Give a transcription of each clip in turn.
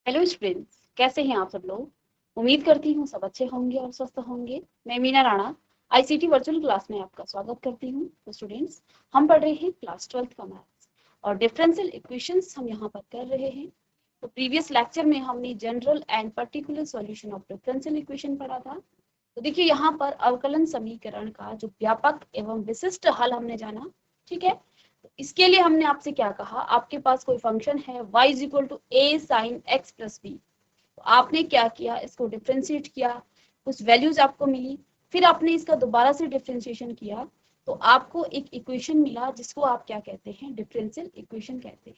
Hello students, कैसे हैं आप सब लोग। उम्मीद करती हूँ सब अच्छे होंगे और स्वस्थ होंगे। मैं Meena Rana ICT virtual class में आपका स्वागत करती हूँ। तो स्टूडेंट्स, हम पढ़ रहे हैं क्लास 12th का मैथ्स और डिफरेंशियल इक्वेशंस हम यहाँ पर कर रहे हैं। तो प्रीवियस लेक्चर में हमने general and particular solution of differential equation पढ़ा था। तो देखिए यहाँ पर अवकलन समीकरण का जो व्यापक एवं विशिष्ट हल हमने जाना। ठीक है, तो इसके लिए हमने आपसे क्या कहा, आपके पास कोई फंक्शन है y is equal to a sine x plus b. तो आपने क्या किया, इसको डिफ्रेंशिएट किया, कुछ वैल्यूज आपको मिली, फिर आपने इसका दोबारा से डिफ्रेंशिएशन किया तो आपको एक इक्वेशन मिला जिसको आप क्या कहते हैं, डिफरेंशियल इक्वेशन कहते हैं।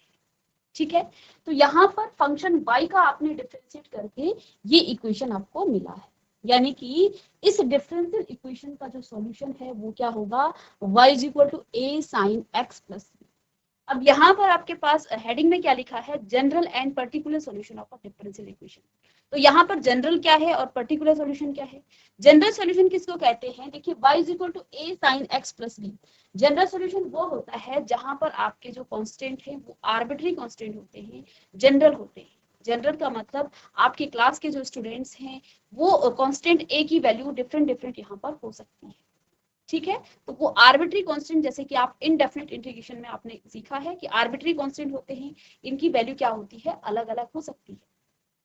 ठीक है, तो यहाँ पर फंक्शन y का आपने डिफरेंशिएट करके ये इक्वेशन आपको मिला है, यानी कि इस डिफरेंशियल इक्वेशन का जो सॉल्यूशन है वो क्या होगा, y is equal to a sine x plus. अब यहाँ पर आपके पास हेडिंग में क्या लिखा है, general and particular solution of a differential equation. तो यहाँ पर जनरल क्या है और पर्टिकुलर सॉल्यूशन क्या है। जनरल सॉल्यूशन किसको कहते हैं, देखिए y is equal to a sine x plus b. General solution वो होता है जहां पर आपके जो कांस्टेंट है वो आर्बिट्री कांस्टेंट होते हैं, जनरल होते हैं। जनरल का मतलब आपके क्लास के जो स्टूडेंट्स हैं वो कांस्टेंट ए की वैल्यू डिफरेंट डिफरेंट यहाँ पर हो सकती है। ठीक है, तो वो आर्बिट्री कांस्टेंट, जैसे कि आप इनडेफिनिट इंटीग्रेशन में आपने सीखा है कि आर्बिट्री कांस्टेंट होते हैं, इनकी वैल्यू क्या होती है, अलग अलग हो सकती है।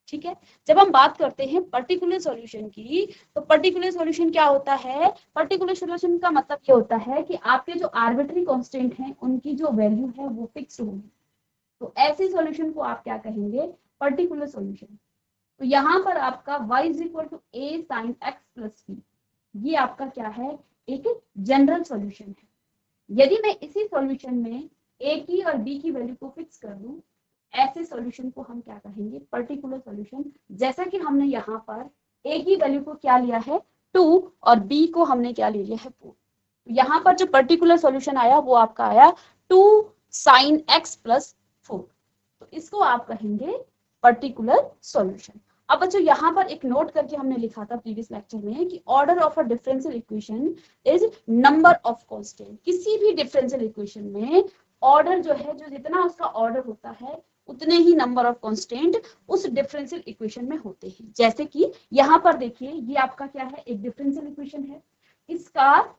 ठीक है, जब हम बात करते हैं पर्टिकुलर सॉल्यूशन की, तो पर्टिकुलर सॉल्यूशन क्या होता है, पर्टिकुलर सॉल्यूशन का मतलब ये होता है कि आपके जो आर्बिट्री कांस्टेंट हैं उनकी जो वैल्यू है वो फिक्स होगी। तो ऐसे सॉल्यूशन को आप क्या कहेंगे, पर्टिकुलर सॉल्यूशन। तो यहाँ पर आपका y is equal to a sine x plus b, ये आपका क्या है, एक जनरल सॉल्यूशन है। यदि मैं इसी सॉल्यूशन में a की और b की वैल्यू को फिक्स कर दूं, ऐसे सॉल्यूशन को हम क्या कहेंगे, पर्टिकुलर सॉल्यूशन। जैसा कि हमने यहाँ पर a की वैल्यू को क्या लिया है, 2, और b को हमने क्या ले लिया है, 4। तो यहाँ पर जो पर्टिकुलर सॉल्यूशन आया वो आपका आया 2 साइन एक्स प्लस 4। तो इसको आप कहेंगे पर्टिकुलर सॉल्यूशन। अब बच्चों यहाँ पर एक नोट करके हमने लिखा था प्रीवियस लेक्चर में कि order of a differential equation is number of constant. किसी भी डिफरेंशियल इक्वेशन में ऑर्डर जो है, जो जितना उसका ऑर्डर होता है उतने ही नंबर ऑफ कांस्टेंट उस डिफरेंशियल इक्वेशन में होते हैं। जैसे कि यहाँ पर देखिए, ये आपका क्या है, एक डिफरेंशियल इक्वेशन है। इसका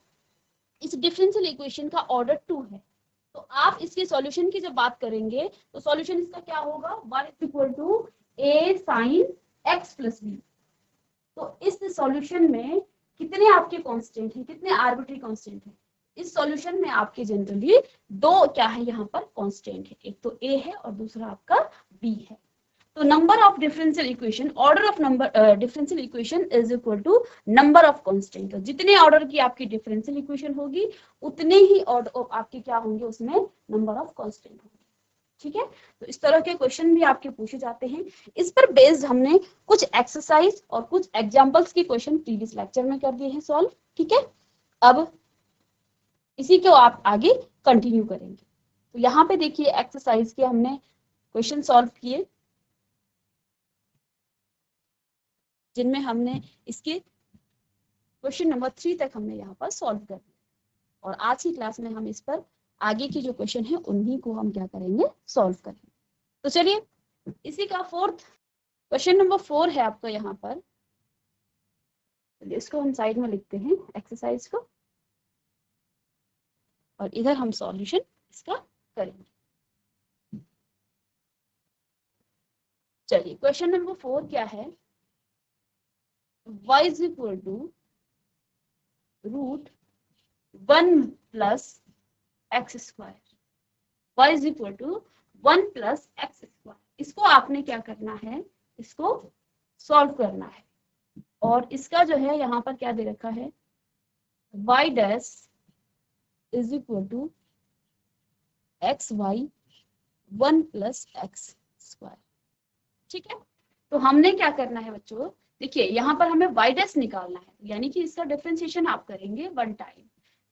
इस डिफरेंशियल इक्वेशन का ऑर्डर 2 है। तो आप इसके सॉल्यूशन की जब बात करेंगे तो सॉल्यूशन इसका क्या होगा, y is equal to a sine x plus b. तो इस सॉल्यूशन में कितने आपके कांस्टेंट हैं, कितने आर्बिट्री कांस्टेंट हैं। इस सॉल्यूशन में आपके जनरली दो क्या है यहाँ पर कांस्टेंट है, एक तो a है और दूसरा आपका b है। तो number of differential equation, order of number differential equation is equal to number of constant. जितने ऑर्डर की आपकी डिफरेंशियल इक्वेशन होगी उतने ही ऑर्डर आपके क्या होंगे, उसमें नंबर ऑफ कांस्टेंट होंगे। ठीक है, तो इस तरह के क्वेश्चन भी आपके पूछे जाते हैं। इस पर बेस्ड हमने कुछ एक्सरसाइज और कुछ एग्जांपल्स के क्वेश्चन प्रीवियस लेक्चर में कर दिए हैं सॉल्व। ठीक है, अब इसी को आप आगे कंटिन्यू करेंगे। तो यहाँ पे देखिए एक्सरसाइज के हमने क्वेश्चन सॉल्व किए, जिनमें हमने इसके क्वेश्चन नंबर 3 तक हमने यहाँ पर सॉल्व कर दिया। और आज की क्लास में हम इस पर आगे की जो क्वेश्चन है उन्हीं को हम क्या करेंगे, सॉल्व करेंगे। तो चलिए, इसी का फोर्थ क्वेश्चन नंबर 4 है आपका यहाँ पर। इसको हम साइड में लिखते हैं एक्सरसाइज को, और इधर हम सॉल्यूशन इसका करेंगे। चलिए, क्वेश्चन नंबर 4 क्या है, y is equal to root 1 plus x square. y is equal to 1 plus x square. इसको आपने क्या करना है, इसको सॉल्व करना है। और इसका जो है यहाँ पर क्या दे रखा है, y dash is equal to x y 1 plus x square. ठीक है, तो हमने क्या करना है बच्चों, देखिए यहाँ पर हमें y डैश निकालना है, यानी कि इसका डिफरेंशिएशन आप करेंगे 1 टाइम।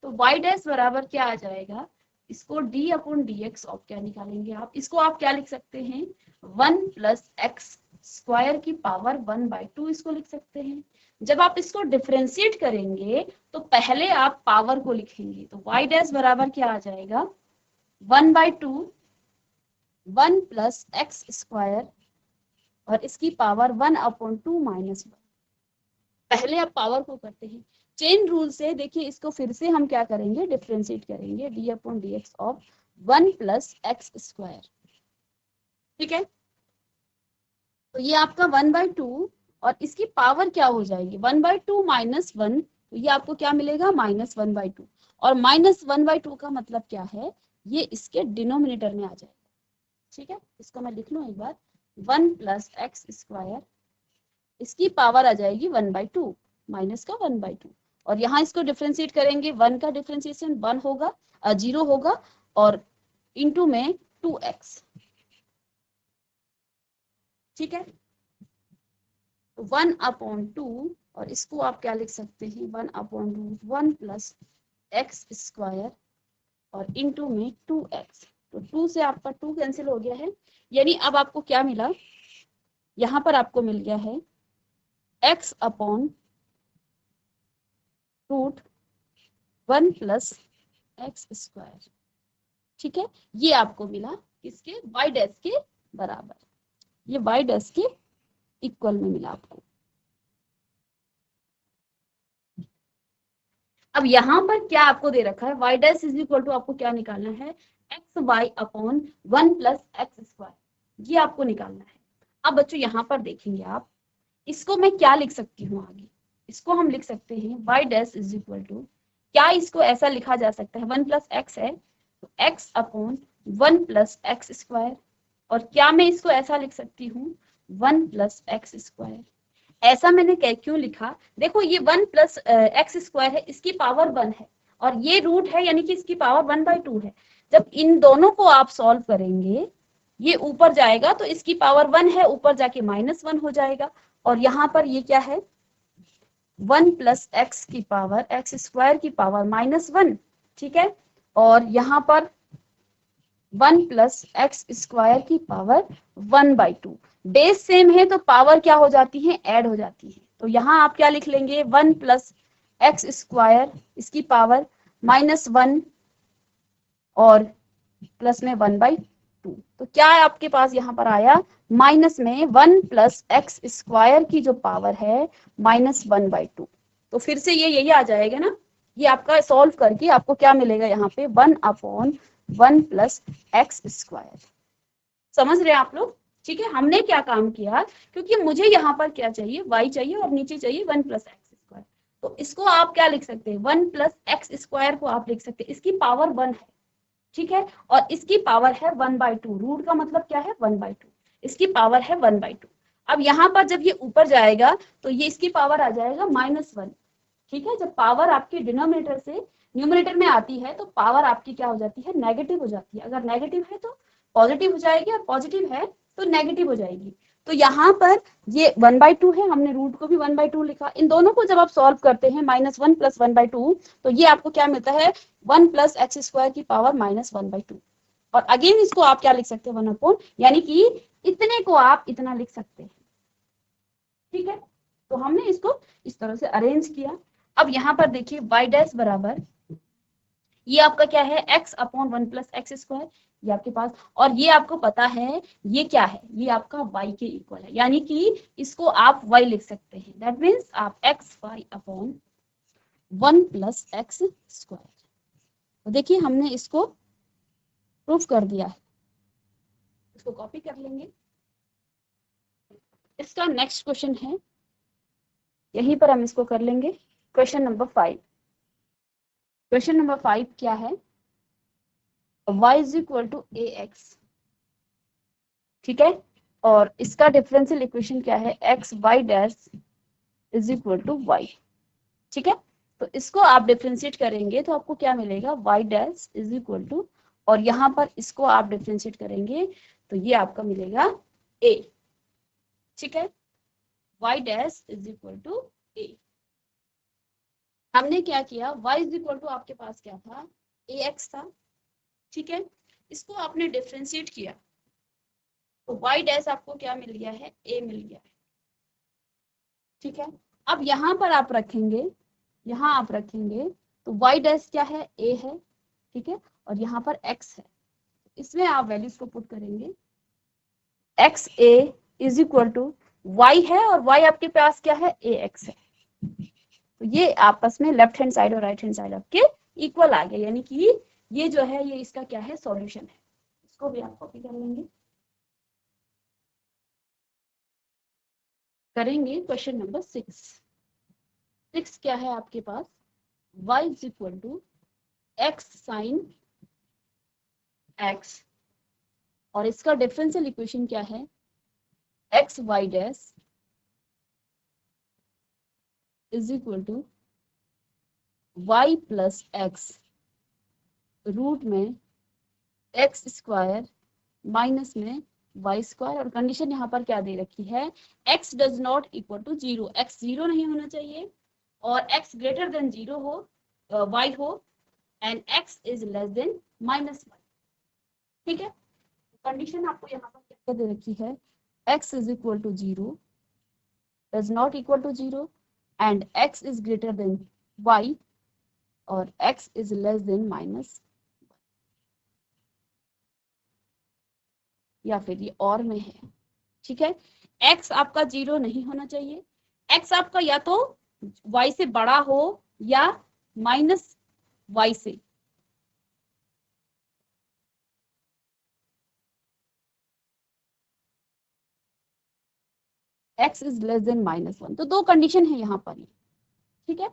तो y डैश बराबर क्या आ जाएगा, इसको d अपॉन dx ऑफ क्या निकालेंगे आप, इसको आप क्या लिख सकते हैं, 1 प्लस एक्स स्क्वायर की पावर 1/2 इसको लिख सकते हैं। जब आप इसको डिफरेंशिएट करेंगे तो पहले आप पावर को लिखेंगे, तो y डैश बराबर क्या आ जाएगा, 1/2 1 प्लस एक्स स्क्वायर और इसकी पावर 1/2 -1। पहले आप पावर को करते हैं चेन रूल से। देखिए इसको फिर से हम क्या करेंगे, डिफ्रेंशिएट करेंगे, d/dx ऑफ 1 + x²। ठीक है, तो ये आपका 1/2 और इसकी पावर क्या हो जाएगी 1/2 - 1, तो ये आपको क्या मिलेगा -1/2। और -1/2 का मतलब क्या है, ये इसके डिनोमिनेटर में आ जाएगा। ठीक है, इसको मैं लिख लूं एक बार, 1 + x², इसकी पावर आ जाएगी 1/2 माइनस का 1/2। और यहाँ इसको डिफ्रेंशिएट करेंगे, 1 का डिफ्रेंशिएशन 1 होगा, 0 होगा, और इंटू में 2x। ठीक है, 1/2, और इसको आप क्या लिख सकते हैं 1/√1 + x² और इंटू में 2x। तो 2 से आपका 2 कैंसिल हो गया है, यानी अब आपको क्या मिला, यहाँ पर आपको मिल गया है x/√1 + x²। ठीक है, ये आपको मिला किसके, y डैश के बराबर, ये y डैश के इक्वल में मिला आपको। अब यहाँ पर क्या आपको दे रखा है, y dash is equal to आपको क्या निकालना है, xy/1 + x², ये आपको निकालना है। अब बच्चों यहाँ पर देखेंगे आप, इसको मैं क्या लिख सकती हूँ आगे, इसको हम लिख सकते हैं y dash is equal to, क्या इसको ऐसा लिखा जा सकता है, 1 + x है तो x/1 + x²। और क्या मैं इसको ऐसा लिख सकती हूँ 1 + x²। ऐसा मैंने क्यों लिखा, देखो ये 1 + x² है, इसकी पावर 1 है, और ये रूट है यानी कि इसकी पावर 1/2 है। जब इन दोनों को आप सॉल्व करेंगे, ये ऊपर जाएगा तो इसकी पावर 1 है, ऊपर जाके -1 हो जाएगा। और यहाँ पर ये क्या है 1 + x की पावर x² की पावर -1। ठीक है, और यहाँ पर 1 + x² की पावर 1/2। बेस सेम है तो पावर क्या हो जाती है, ऐड हो जाती है। तो यहाँ आप क्या लिख लेंगे 1 + x², इसकी पावर -1 और प्लस में 1/2। तो क्या है आपके पास यहाँ पर आया, माइनस में 1 + x² की जो पावर है -1/2। तो फिर से ये यही आ जाएगा ना, ये आपका सॉल्व करके आपको क्या मिलेगा यहाँ पे 1/1 + x²। समझ रहे हैं आप लोग। ठीक है, हमने क्या काम किया, क्योंकि मुझे यहाँ पर क्या चाहिए, y चाहिए और नीचे चाहिए 1 + x²। तो इसको आप क्या लिख सकते हैं 1 + x² को आप लिख सकते हैं, इसकी पावर 1 है। ठीक है, और इसकी पावर है 1/2, रूट का मतलब क्या है 1/2, इसकी पावर है 1/2। अब यहाँ पर जब ये ऊपर जाएगा तो ये इसकी पावर आ जाएगा -1। ठीक है, जब पावर आपके डिनोमिनेटर से न्यूमरेटर में आती है तो पावर आपकी क्या हो जाती है, नेगेटिव हो जाती है। अगर नेगेटिव है तो पॉजिटिव हो जाएगी, और पॉजिटिव है तो नेगेटिव हो जाएगी। तो यहाँ पर ये 1/2 है, हमने रूट को भी 1/2 लिखा। इन दोनों को जब आप सॉल्व करते हैं -1 + 1/2, तो ये आपको क्या मिलता है 1 + x² की पावर -1/2। और अगेन इसको आप क्या लिख सकते हैं 1/, यानी कि इतने को आप इतना लिख सकते हैं। ठीक है, तो हमने इसको इस तरह से अरेंज किया। अब यहाँ पर देखिए y डैश बराबर, ये आपका क्या है x/1 + x², ये आपके पास, और ये आपको पता है ये क्या है, ये आपका y के इक्वल है, यानी कि इसको आप y लिख सकते हैं। दैट मीन्स आप xy/1 + x²। तो देखिए हमने इसको प्रूफ कर दिया है, इसको कॉपी कर लेंगे। इसका नेक्स्ट क्वेश्चन है, यहीं पर हम इसको कर लेंगे, क्वेश्चन नंबर 5। क्वेश्चन नंबर 5 क्या है, y = ax। ठीक है, और इसका डिफरेंशियल इक्वेशन क्या है, xy डैश = y। ठीक है, तो इसको आप डिफरेंशिएट करेंगे तो आपको क्या मिलेगा y डैश = और यहाँ पर इसको आप डिफरेंशिएट करेंगे तो ये आपका मिलेगा a। ठीक है, y डैश = a। हमने क्या किया, y = आपके पास क्या था ax था। ठीक है, इसको आपने डिफरेंशिएट किया तो y डैश आपको क्या मिल गया है, a मिल गया है। ठीक है, अब यहाँ पर आप रखेंगे, यहाँ आप रखेंगे तो y डैश क्या है, a है। ठीक है, और यहाँ पर x है, इसमें आप वैल्यूज को पुट करेंगे, x a is equal to y है और वाई आपके पास क्या है, ए एक्स है। तो ये आपस में लेफ्ट हैंड साइड और राइट हैंड साइड आपके इक्वल आ गए, यानी कि ये जो है ये इसका क्या है, सॉल्यूशन है। इसको भी आप कॉपी कर लेंगे। करेंगे क्वेश्चन नंबर 6 क्या है आपके पास, y is equal to x sine x, और इसका डिफरेंशियल इक्वेशन क्या है, x y dash is equal to y plus x root में एक्स स्क्वायर माइनस में वाई स्क्वायर, और कंडीशन यहाँ पर क्या दे रखी है, x does not equal to 0, x 0 नहीं होना चाहिए और x ग्रेटर देन 0 हो, y हो, and x is less than minus y. ठीक है, कंडीशन आपको यहाँ पर क्या दे रखी है, x is equal to 0 does not equal to 0 and x is greater than y और x is less than minus, या फिर ये और में है। ठीक है, x आपका 0 नहीं होना चाहिए, x आपका या तो y से बड़ा हो या माइनस y से, x इज लेस देन -1। तो दो कंडीशन है यहाँ पर। ठीक है,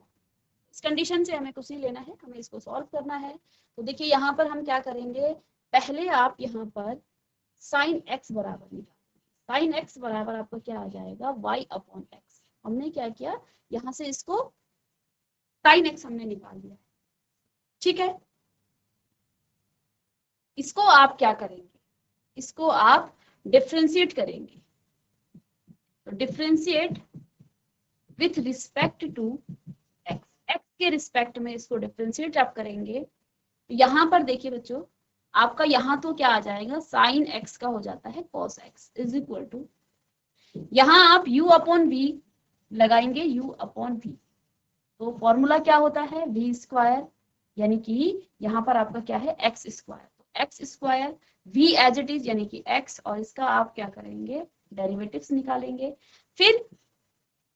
इस कंडीशन से हमें कुछ नहीं लेना है, हमें इसको सॉल्व करना है। तो देखिए यहाँ पर हम क्या करेंगे, पहले आप यहाँ पर साइन x बराबर निकालेंगे। साइन x बराबर आपका क्या आ जाएगा, y अपॉन एक्स। हमने क्या किया, यहाँ से इसको साइन x हमने निकाल दिया। ठीक है, इसको आप क्या करेंगे, इसको आप डिफरेंशिएट करेंगे। तो differentiate with respect to x, x के रिस्पेक्ट में इसको डिफरेंशिएट आप करेंगे। यहाँ पर देखिए बच्चों, आपका यहाँ तो क्या आ जाएगा, साइन एक्स का हो जाता है cos x is equal to, यहाँ आप u अपॉन v लगाएंगे, u अपॉन v। तो फॉर्मूला क्या होता है, v स्क्वायर, यानी कि यहाँ पर आपका क्या है, एक्स स्क्वायर। तो x square v as it is यानी कि x, और इसका आप क्या करेंगे, डेरिवेटिव्स निकालेंगे। फिर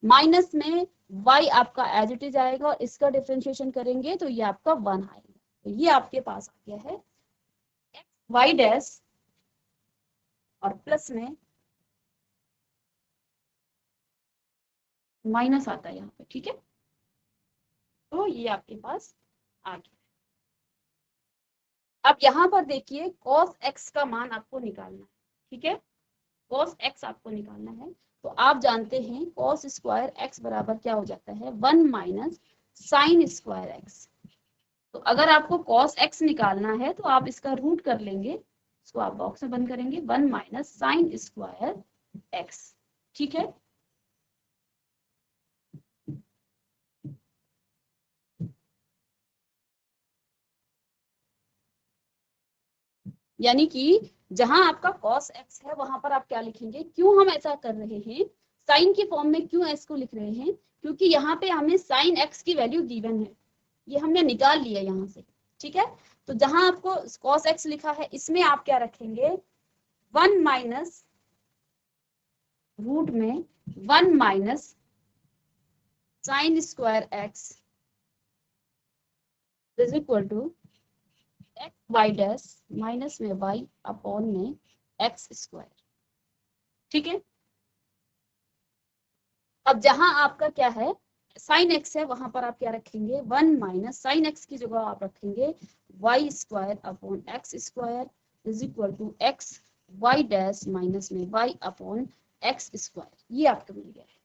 माइनस में y आपका एज इट इज आएगा और इसका डिफरेंशिएशन करेंगे तो ये आपका 1 आएगा। तो ये आपके पास आ गया है y डैश और प्लस में माइनस आता है यहाँ पे। ठीक है, तो ये आपके पास आ गया। अब यहाँ पर देखिए cos x का मान आपको निकालना है। ठीक है, cos x आपको निकालना है। तो आप जानते हैं cos स्क्वायर x बराबर क्या हो जाता है, 1 माइनस साइन स्क्वायर एक्स। तो अगर आपको cos x निकालना है तो आप इसका रूट कर लेंगे, इसको आप बॉक्स में बंद करेंगे, 1 माइनस साइन स्क्वायर एक्स। ठीक है, यानी कि जहां आपका cos x है वहां पर आप क्या लिखेंगे, क्यों हम ऐसा कर रहे हैं, साइन के फॉर्म में क्यों s को लिख रहे हैं, क्योंकि यहाँ पे हमें साइन x की वैल्यू गिवन है, ये हमने निकाल लिया यहाँ से। ठीक है, तो जहां आपको cos x लिखा है इसमें आप क्या रखेंगे, 1 माइनस रूट में 1 minus sine square x is equal to x y dash minus में वाई अपॉन में एक्स स्क्वायर। ठीक है, अब जहां आपका क्या है, साइन एक्स है, वहां पर आप क्या रखेंगे, 1 माइनस साइन एक्स की जगह आप रखेंगे y square upon x square is equal to x y dash minus में वाई अपॉन एक्स स्क्वायर। ये आपको मिल गया है।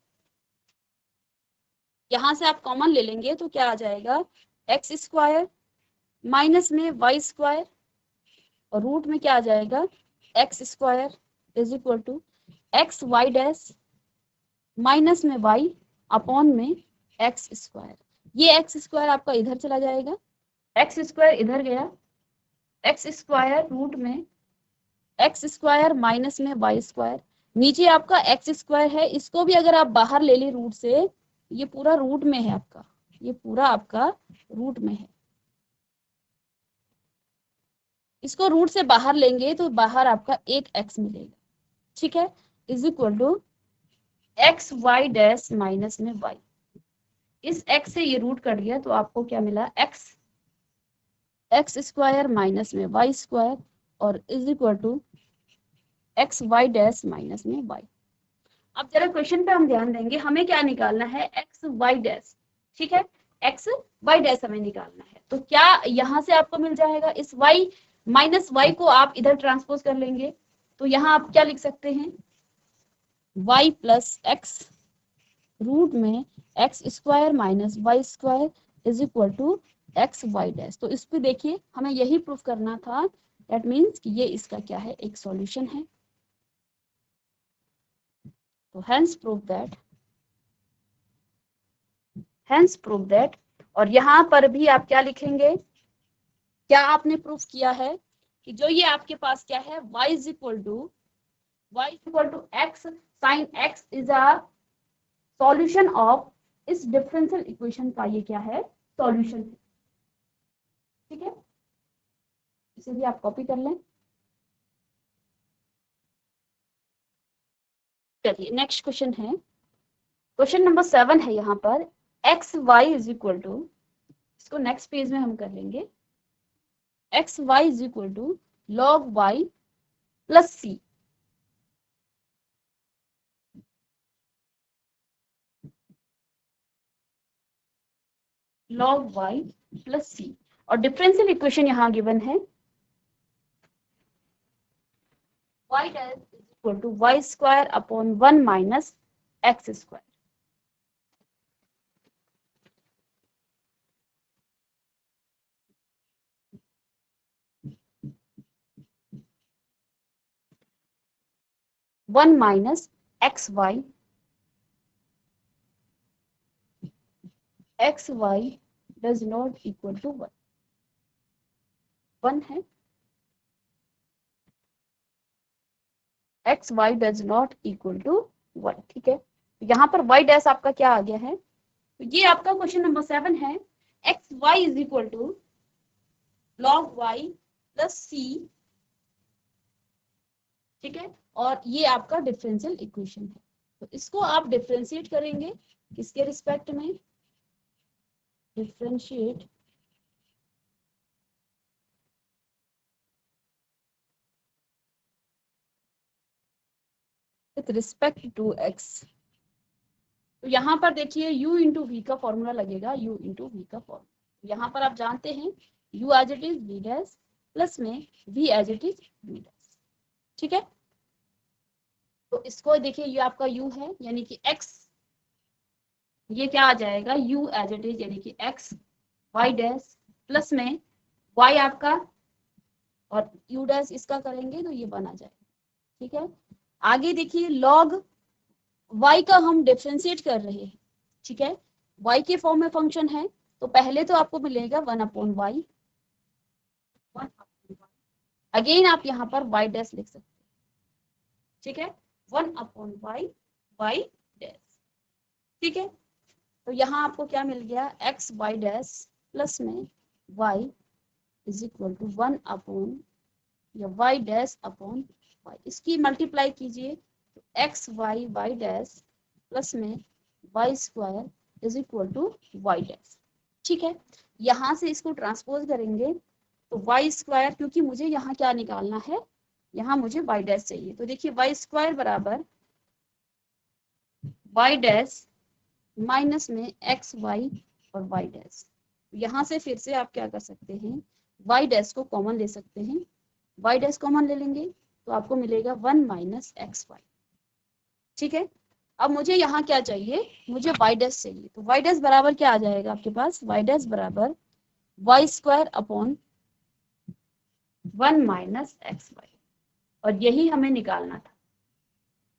यहाँ से आप कॉमन ले लेंगे तो क्या आ जाएगा, एक्स स्क्वायर माइनस में वाई स्क्वायर और रूट में क्या आ जाएगा, x square is equal to x y dash minus में वाई अपॉन में एक्स स्क्वायर। ये एक्स स्क्वायर आपका इधर चला जाएगा, एक्स स्क्वायर इधर गया, एक्स स्क्वायर रूट में एक्स स्क्वायर माइनस में वाई स्क्वायर, नीचे आपका एक्स स्क्वायर है, इसको भी अगर आप बाहर ले ली रूट से, ये पूरा रूट में है आपका, ये पूरा आपका रूट में है, इसको रूट से बाहर लेंगे तो बाहर आपका एक एक्स मिलेगा। ठीक है, is equal to x y dash minus में वाई। इस x से ये रूट कट गया तो आपको क्या मिला, एक्स स्क्वायर माइनस में वाई स्क्वायर और is equal to x y dash minus में वाई। अब जरा क्वेश्चन पे हम ध्यान देंगे, हमें क्या निकालना है, एक्स वाई डैश। ठीक है, एक्स वाई डैश हमें निकालना है। तो क्या यहाँ से आपको मिल जाएगा, इस y माइनस वाई को आप इधर ट्रांसपोज कर लेंगे तो यहाँ आप क्या लिख सकते हैं, y प्लस एक्स रूट में x square minus y square is equal to x y dash. तो इस पे देखिए हमें यही प्रूफ करना था, दैट मीन्स कि ये इसका क्या है, एक सॉल्यूशन है। तो हेंस प्रूव दैट और यहाँ पर भी आप क्या लिखेंगे, क्या आपने प्रूफ किया है कि जो ये आपके पास क्या है, y is equal to x sine x is a solution of, इस डिफरेंशियल इक्वेशन का ये क्या है, सॉल्यूशन है। ठीक है, इसे भी आप कॉपी कर लें। चलिए नेक्स्ट क्वेश्चन है, क्वेश्चन नंबर 7 है यहाँ पर, X Y is equal to, इसको नेक्स्ट पेज में हम कर लेंगे, X Y is equal to log Y plus C. Log Y plus C और डिफरेंशियल इक्वेशन यहाँ गिवन है, y dash is equal to y square upon 1 minus x square। One minus x Y does not equal to one है, x Y does not equal to one. ठीक है, यहाँ पर y dash आपका क्या आ गया है, तो ये आपका क्वेश्चन नंबर 7 है, x Y is equal to log Y plus C. ठीक है, और ये आपका डिफरेंशियल इक्वेशन है। तो इसको आप डिफरेंशिएट करेंगे किसके रिस्पेक्ट में, differentiate with respect to x. तो यहाँ पर देखिए u इंटू वी का फॉर्मूला लगेगा, u इंटू वी का फॉर्मूला यहाँ पर आप जानते हैं u as it is v dash plus में v as it is v dash. ठीक है, तो इसको देखिए ये आपका u है यानी कि x, ये क्या आ जाएगा u एज इट इज यानी कि x y डैश प्लस में y आपका और u डैश इसका करेंगे तो ये बना जाएगा। ठीक है, आगे देखिए लॉग y का हम डिफरेंशिएट कर रहे हैं। ठीक है, y के फॉर्म में फंक्शन है तो पहले तो आपको मिलेगा 1/y, अगेन आप यहाँ पर y डैश लिख सकते हैं। ठीक है, 1/y y डैश। ठीक है, तो यहाँ आपको क्या मिल गया, x y डैश प्लस में y इज इक्वल टू 1 या y डैश अपॉन y, इसकी मल्टीप्लाई कीजिए तो X Y Y dash plus में Y square is equal to Y dash. ठीक है, यहाँ से इसको ट्रांसपोज करेंगे तो वाई स्क्वायर, क्योंकि मुझे यहाँ क्या निकालना है, यहाँ मुझे वाई डैश चाहिए, तो देखिए वाई स्क्वायर बराबर वाई डैश माइनस में एक्स वाई और वाई डैश। यहाँ से फिर से आप क्या कर सकते हैं, वाई डैश को कॉमन ले सकते हैं, वाई डैश कॉमन ले लेंगे तो आपको मिलेगा 1 माइनस एक्स वाई। ठीक है, अब मुझे यहाँ क्या चाहिए, मुझे वाई डैश चाहिए, तो वाई डैश बराबर क्या आ जाएगा आपके पास, वाई डैश बराबर y square upon 1 minus x y, और यही हमें निकालना था,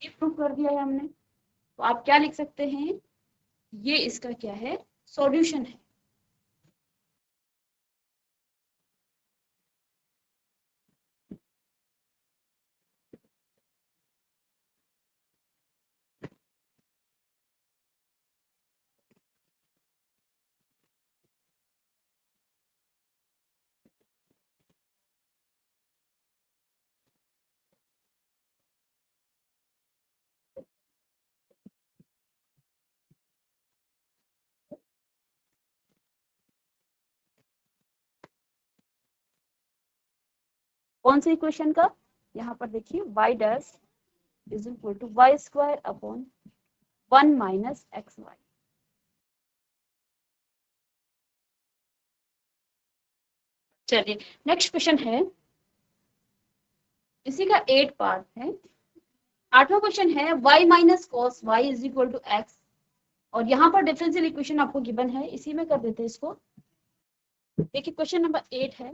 ये प्रूफ कर दिया है हमने। तो आप क्या लिख सकते हैं, ये इसका क्या है, सॉल्यूशन है। कौन सी इक्वेशन का? यहाँ पर देखिए y dash is equal to y square upon 1 minus x y. चलिए नेक्स्ट क्वेश्चन है, इसी का 8 पार्ट है। 8वां क्वेश्चन है y minus cos y is equal to x, और यहाँ पर डिफरेंशियल इक्वेशन आपको गिवन है, इसी में कर देते हैं इसको। देखिए क्वेश्चन नंबर 8 है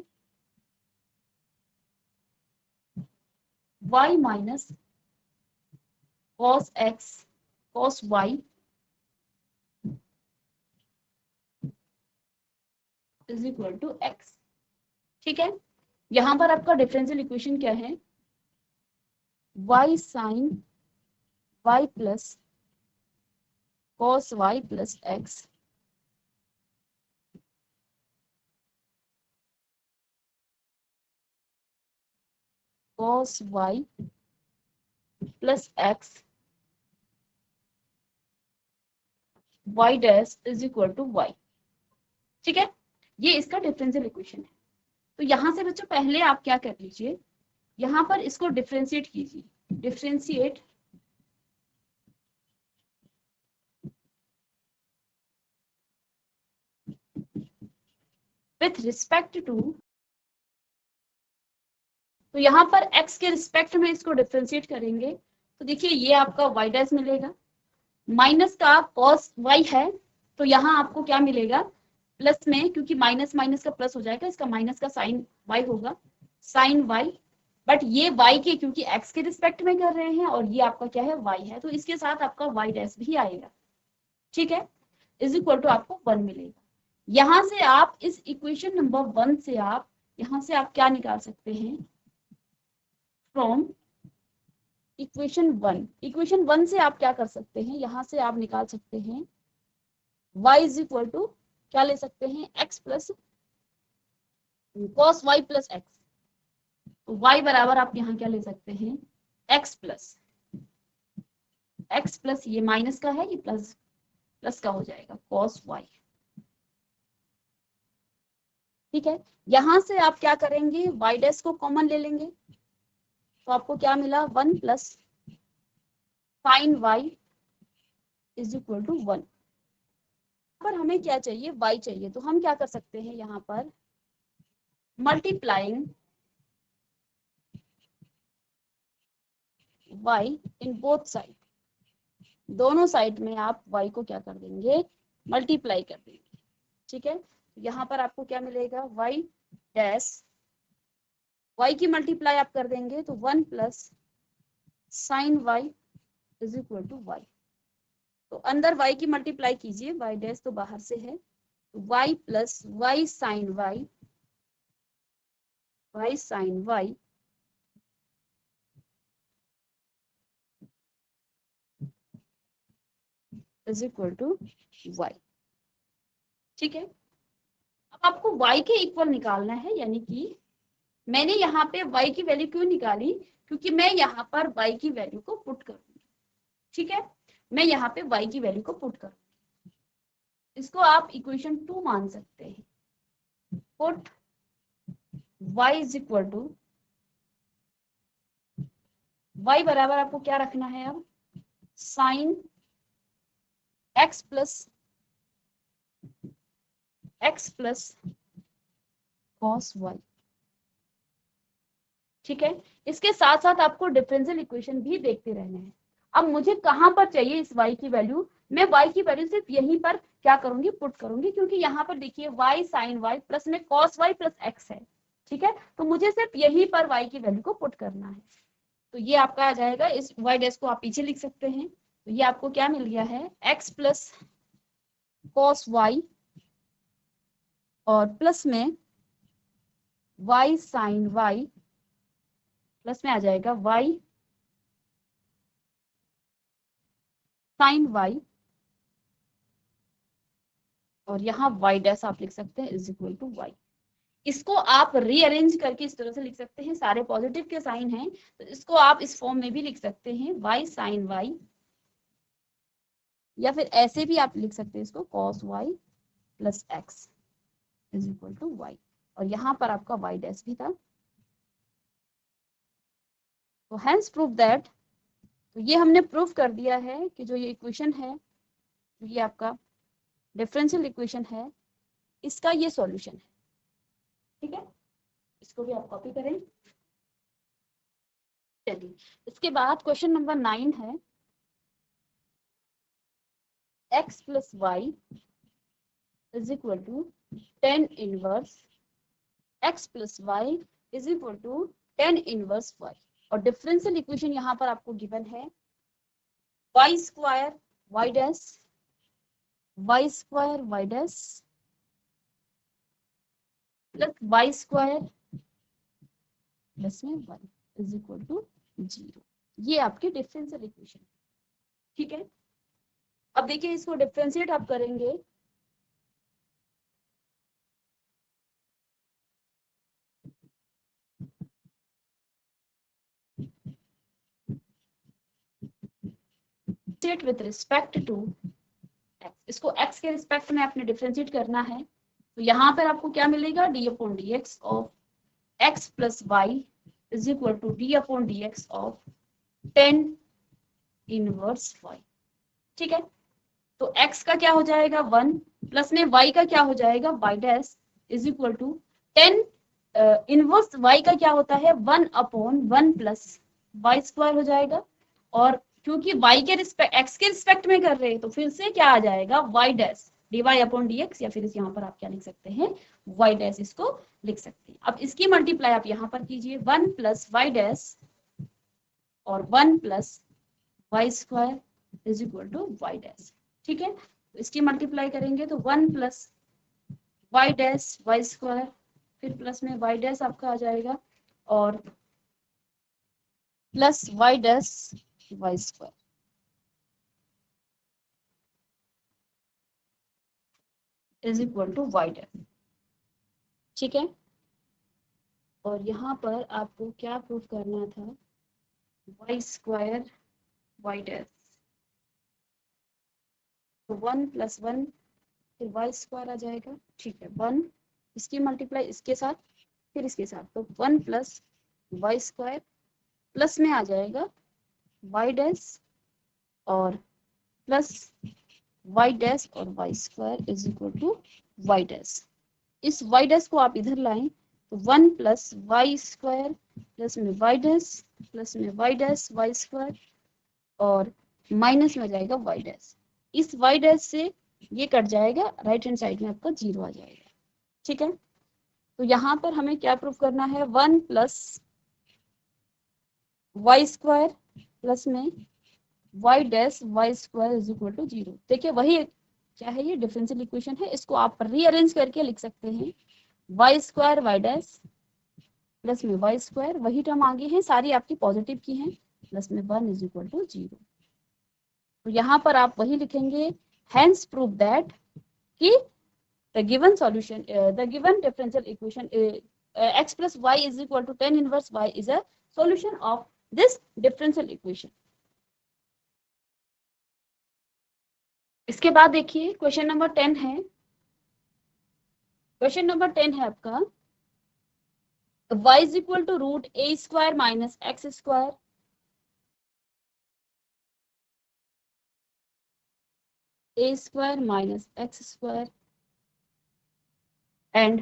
y minus cos x cos y is equal to x. ठीक है, यहाँ पर आपका डिफरेंशियल इक्वेशन क्या है? y sine y plus cos y plus x cos y plus x y dash is equal to y। ठीक है, ये इसका डिफरेंशियल इक्वेशन है। तो यहाँ से बच्चों पहले आप क्या कर लीजिए, यहाँ पर इसको डिफरेंशिएट कीजिए। डिफरेंशिएट विथ रिस्पेक्ट टू, तो यहाँ पर x के रिस्पेक्ट में इसको डिफरेंशिएट करेंगे तो देखिए ये आपका y डैश मिलेगा, माइनस का cos y है तो यहाँ आपको क्या मिलेगा प्लस में, क्योंकि माइनस माइनस का प्लस हो जाएगा, इसका माइनस का साइन y होगा, साइन y। बट ये y के क्योंकि x के रिस्पेक्ट में कर रहे हैं और ये आपका क्या है y है, तो इसके साथ आपका y डैश भी आएगा। ठीक है, इज इक्वल टू आपको 1 मिलेगा। यहाँ से आप इस इक्वेशन नंबर 1 से आप यहाँ से आप क्या निकाल सकते हैं? फ्रॉम इक्वेशन 1, इक्वेशन 1 से आप क्या कर सकते हैं, यहाँ से आप निकाल सकते हैं y इज इक्वल टू क्या ले सकते हैं, x plus cos y plus x. तो y बराबर आप यहाँ क्या ले सकते हैं, x प्लस ये माइनस का है, ये प्लस प्लस का हो जाएगा cos y। ठीक है, यहाँ से आप क्या करेंगे, y डैश को कॉमन ले लेंगे तो आपको क्या मिला 1 plus sine y is equal to 1। पर हमें क्या चाहिए, y चाहिए, तो हम क्या कर सकते हैं यहाँ पर multiplying y in both side, दोनों साइड में आप y को क्या कर देंगे, मल्टीप्लाई कर देंगे। ठीक है, यहाँ पर आपको क्या मिलेगा y डैश, y की मल्टीप्लाई आप कर देंगे तो 1 plus sine y is equal to y। तो अंदर y की मल्टीप्लाई कीजिए, y डैश तो बाहर से है, तो y plus y sine y is equal to y। ठीक है, अब आपको y के इक्वल निकालना है, यानी कि मैंने यहाँ पे y की वैल्यू क्यों निकाली, क्योंकि मैं यहाँ पर y की वैल्यू को पुट करूंगी। ठीक है, मैं यहाँ पे y की वैल्यू को पुट करूंगी, इसको आप इक्वेशन 2 मान सकते हैं। Put y is equal to, y बराबर आपको क्या रखना है अब, sine x plus cos y। ठीक है, इसके साथ साथ आपको डिफरेंशियल इक्वेशन भी देखते रहने हैं। अब मुझे कहां पर चाहिए इस y की वैल्यू, मैं y की वैल्यू सिर्फ यहीं पर क्या करूंगी, पुट करूंगी, क्योंकि यहाँ पर देखिए y साइन y प्लस में cos y प्लस x है। ठीक है, तो मुझे सिर्फ यहीं पर y की वैल्यू को पुट करना है, तो ये आपका आ जाएगा, इस y डैश को आप पीछे लिख सकते हैं, तो ये आपको क्या मिल गया है, x प्लस cos y और प्लस में y साइन y प्लस में आ जाएगा y साइन y, और यहाँ y डैश आप लिख सकते हैं इज इक्वल टू y। इसको आप रीअरेंज करके इस तरह से लिख सकते हैं, सारे पॉजिटिव के साइन हैं तो इसको आप इस फॉर्म में भी लिख सकते हैं y साइन y, या फिर ऐसे भी आप लिख सकते हैं इसको cos y plus x is equal to y, और यहाँ पर आपका y डैश भी था। तो हैंस प्रूव दैट, तो ये हमने प्रूव कर दिया है कि जो ये इक्वेशन है, ये आपका डिफरेंशियल इक्वेशन है, इसका ये सॉल्यूशन है। ठीक है, इसको भी आप कॉपी करें। चलिए, इसके बाद क्वेश्चन नंबर 9 है x plus y is equal to 10 inverse x plus y is equal to 10 inverse y, और डिफरेंशियल इक्वेशन यहाँ पर आपको गिवन है y square y dash plus y square plus में 1 इज इक्वल टू 0। ये आपकी differential equation है। ठीक है, अब देखिए इसको डिफरेंशिएट आप करेंगे विथ रिस्पेक्ट टू x, इसको x के रिस्पेक्ट में आपने डिफरेंशिएट करना है। तो यहाँ पर आपको क्या मिलेगा, d upon d x of x plus y is equal to d upon d x of 10 inverse y। ठीक है, तो x का क्या हो जाएगा 1 प्लस में y का क्या हो जाएगा y dash is equal to 10 inverse y का क्या होता है 1 अपॉन 1 प्लस y स्क्वायर हो जाएगा, और क्योंकि y के रिस्पेक्ट x के रिस्पेक्ट में कर रहे हैं तो फिर से क्या आ जाएगा y dash dy upon dx, या फिर इस यहाँ पर आप क्या लिख सकते हैं y डैश इसको लिख सकते हैं। अब इसकी मल्टीप्लाई आप यहाँ पर कीजिए 1 प्लस y डैश और 1 plus y square is equal to y dash. ठीक है, तो इसकी मल्टीप्लाई करेंगे तो 1 plus y dash y square फिर प्लस में y डैश आपका आ जाएगा और plus y dash y square is equal to y dash. ठीक है, और यहाँ पर आपको क्या प्रूफ करना था, y स्क्वायर y डैश, तो 1 प्लस 1 फिर y स्क्वायर आ जाएगा। ठीक है, 1 इसकी मल्टीप्लाई इसके साथ फिर इसके साथ, तो 1 प्लस y स्क्वायर प्लस में आ जाएगा y डैश और प्लस y डैश और y square is equal to y dash. इस y डैश को आप इधर लाएं तो 1 प्लस y स्क्वायर प्लस में y डैश प्लस में y डैश y स्क्वायर और माइनस में जाएगा y डैश। इस y डैश से ये कट जाएगा, राइट हैंड साइड में आपका 0 आ जाएगा। ठीक है, तो यहाँ पर हमें क्या प्रूफ करना है, 1 प्लस y स्क्वायर प्लस में y dash y square is equal to 0। देखिए वही क्या है, ये डिफरेंशियल इक्वेशन है, इसको आप रीअरेंज करके लिख सकते हैं y square y dash plus में y स्क्वायर, वही टर्म आगे हैं, सारी आपकी पॉजिटिव की हैं, प्लस में 1 इज इक्वल टू 0। तो यहाँ पर आप वही लिखेंगे हैंस प्रूव दैट कि the given solution the given differential equation x plus y is equal to 10 inverse y is a solution of this differential equation। इसके बाद देखिए क्वेश्चन नंबर 10 है, क्वेश्चन नंबर 10 है आपका y is equal to root a square minus x square a square minus x square and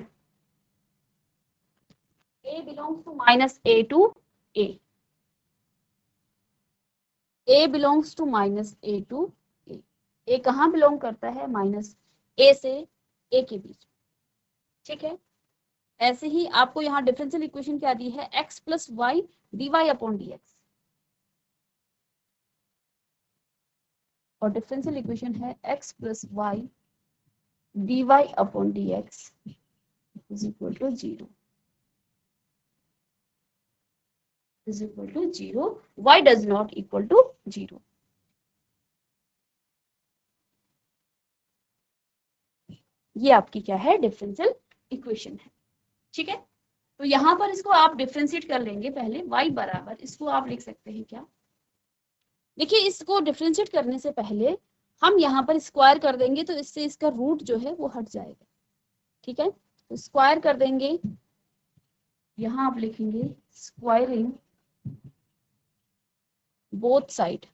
a belongs to minus a to a, a belongs to minus a to a, a कहाँ belong करता है, minus a से a के बीच। ठीक है, ऐसे ही आपको यहाँ डिफरेंशियल इक्वेशन क्या दी है, x plus y d y upon d x, और डिफरेंशियल इक्वेशन है x plus y d y upon d x is equal to 0 is equal to 0, y does not equal to 0। ये आपकी क्या है, differential equation है। ठीक है, तो यहाँ पर इसको आप डिफरेंशिएट कर लेंगे पहले, y बराबर इसको आप लिख सकते हैं क्या, देखिए इसको डिफरेंशिएट करने से पहले हम यहाँ पर स्क्वायर कर देंगे तो इससे इसका रूट जो है वो हट जाएगा। ठीक है, तो स्क्वायर कर देंगे, यहाँ आप लिखेंगे squaring both side,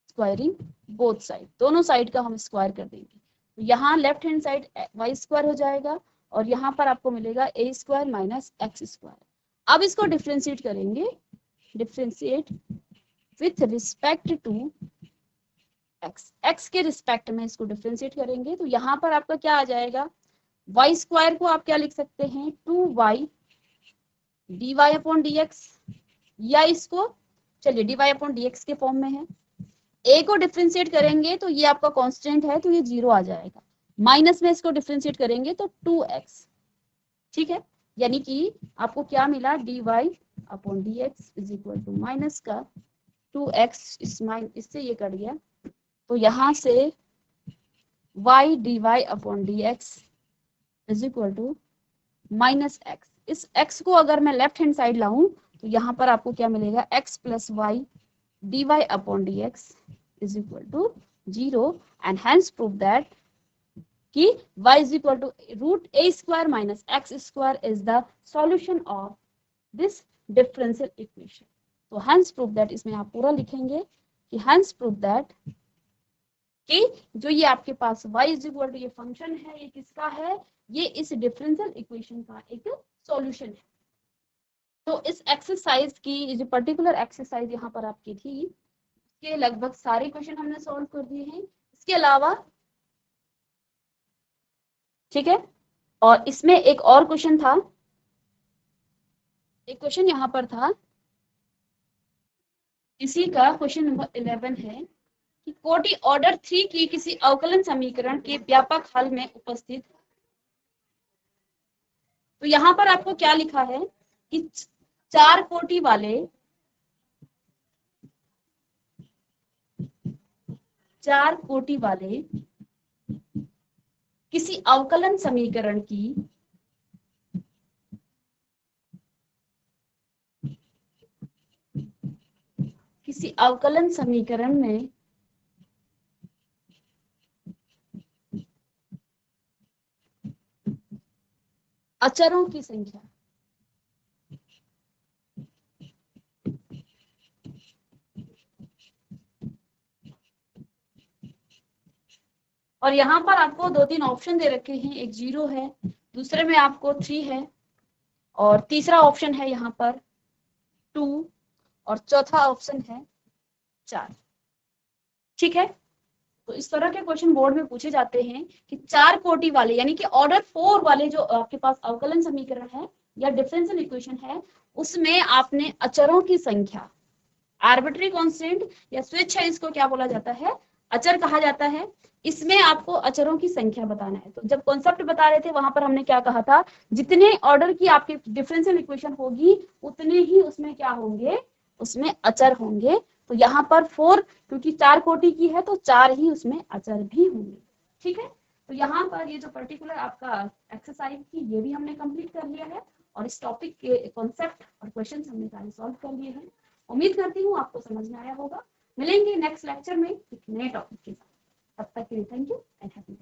squaring both side, दोनों साइड का हम स्क्वायर कर देंगे। तो यहाँ left hand side y square हो जाएगा और यहाँ पर आपको मिलेगा a square minus x square. अब इसको डिफ्रेंशिएट करेंगे, differentiate with respect to x, x के रिस्पेक्ट में इसको डिफ्रेंशिएट करेंगे तो यहाँ पर आपका क्या आ जाएगा, वाई स्क्वायर को आप क्या लिख सकते हैं, 2y dy अपॉन dx, या इसको चलिए dy अपॉन dx के फॉर्म में है। a को डिफ्रेंशिएट करेंगे तो ये आपका कांस्टेंट है तो ये 0 आ जाएगा, माइनस में इसको डिफ्रेंशिएट करेंगे तो 2x, ठीक है। यानी कि आपको क्या मिला, dy upon dx is equal to minus का 2x, इससे ये कट गया तो यहाँ से y dy upon dx is equal to minus x. इस x को अगर मैं लेफ्ट हैंड साइड लाऊं तो यहाँ पर आपको क्या मिलेगा, x plus y d y upon d x is equal to 0 and hence prove that कि y is equal to root a square minus x square is the solution of this differential equation. तो hence prove that, इसमें आप पूरा लिखेंगे कि hence prove that कि जो ये आपके पास y इज इक्वल टू ये फंक्शन है, ये किसका है, ये इस डिफरेंशियल इक्वेशन का एक सॉल्यूशन है। तो इस एक्सरसाइज की जो पर्टिकुलर एक्सरसाइज यहाँ पर आपकी थी के लगभग सारे क्वेश्चन हमने सॉल्व कर दिए हैं। इसके अलावा ठीक है, और इसमें एक और क्वेश्चन था, एक क्वेश्चन यहाँ पर था, इसी का क्वेश्चन नंबर 11 है कि कोटि ऑर्डर 3 की किसी अवकलन समीकरण के व्यापक हल में उपस्थित। तो यहाँ पर आपको क्या लिखा है कि चार कोटि वाले किसी अवकलन समीकरण की में अचरों की संख्या, और यहाँ पर आपको 2-3 ऑप्शन दे रखे हैं, एक 0 है, दूसरे में आपको 3 है और तीसरा ऑप्शन है यहाँ पर 2 और चौथा ऑप्शन है 4। ठीक है, तो इस तरह के क्वेश्चन बोर्ड में पूछे जाते हैं कि चार कोटि वाले यानी कि ऑर्डर 4 वाले जो आपके पास अवकलन समीकरण है या डिफरेंशियल इक्वेशन है, उसमें आपने अचरों की संख्या, आर्बिट्री कांस्टेंट या स्वेच्छ है, इसको क्या बोला जाता है, अचर कहा जाता है, इसमें आपको अचरों की संख्या बताना है। तो जब कॉन्सेप्ट बता रहे थे वहां पर हमने क्या कहा था, जितने ऑर्डर की आपकी डिफरेंशियल इक्वेशन होगी उतने ही उसमें क्या होंगे, उसमें अचर होंगे। तो यहाँ पर 4 क्योंकि 4 कोटि की है तो 4 ही उसमें अचर भी होंगे। ठीक है, तो यहाँ पर ये जो पर्टिकुलर आपका एक्सरसाइज थी ये भी हमने कंप्लीट कर लिया है और इस टॉपिक के कॉन्सेप्ट और क्वेश्चन हमने सारे सॉल्व कर लिए हैं। उम्मीद करती हूँ आपको समझ में आया होगा। मिलेंगे नेक्स्ट लेक्चर में एक नए टॉपिक के साथ, तब तक के लिए थैंक यू एंड हैप्पी